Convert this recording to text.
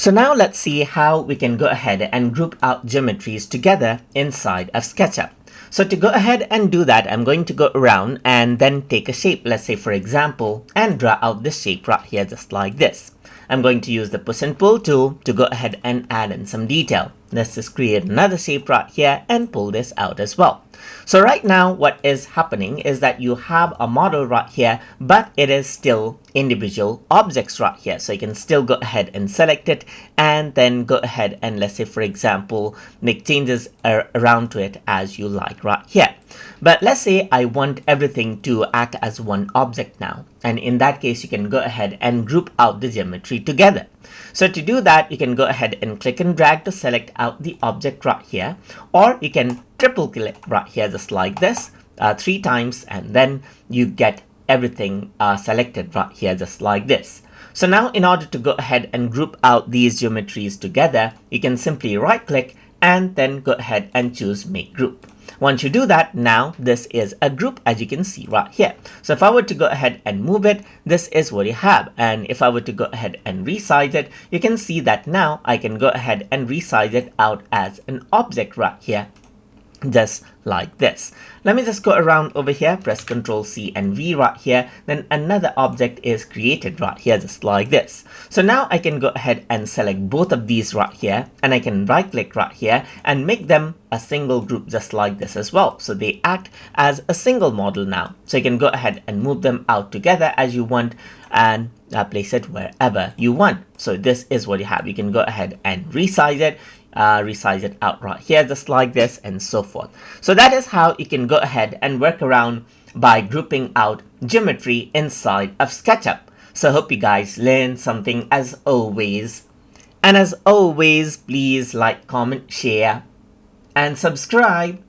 So now let's see how we can go ahead and group out geometries together inside of SketchUp. So to go ahead and do that, I'm going to go around and then take a shape, let's say for example, and draw out this shape right here just like this. I'm going to use the push and pull tool to go ahead and add in some detail. Let's just create another shape right here and pull this out as well. So right now what is happening is that you have a model right here, but it is still individual objects right here. So you can still go ahead and select it and then go ahead and, let's say for example, make changes around to it as you like right here. But let's say I want everything to act as one object now. And in that case, you can go ahead and group out the geometry together. So to do that, you can go ahead and click and drag to select out the object right here, or you can triple click right here just like this 3 times, and then you get everything selected right here just like this. So now in order to go ahead and group out these geometries together, you can simply right click and then go ahead and choose make group. Once you do that, now this is a group as you can see right here. So if I were to go ahead and move it, this is what you have. And if I were to go ahead and resize it, you can see that now I can go ahead and resize it out as an object right here, just like this. Let me just go around over here, press Ctrl C and V right here, then another object is created right here just like this. So now I can go ahead and select both of these right here, and I can right click right here and make them a single group just like this as well. So they act as a single model now. So you can go ahead and move them out together as you want and place it wherever you want. So this is what you have. You can go ahead and resize it, resize it out right here just like this, and so forth. So that is how you can go ahead and work around by grouping out geometry inside of SketchUp. So hope you guys learned something as always. And as always, please like, comment, share, and subscribe.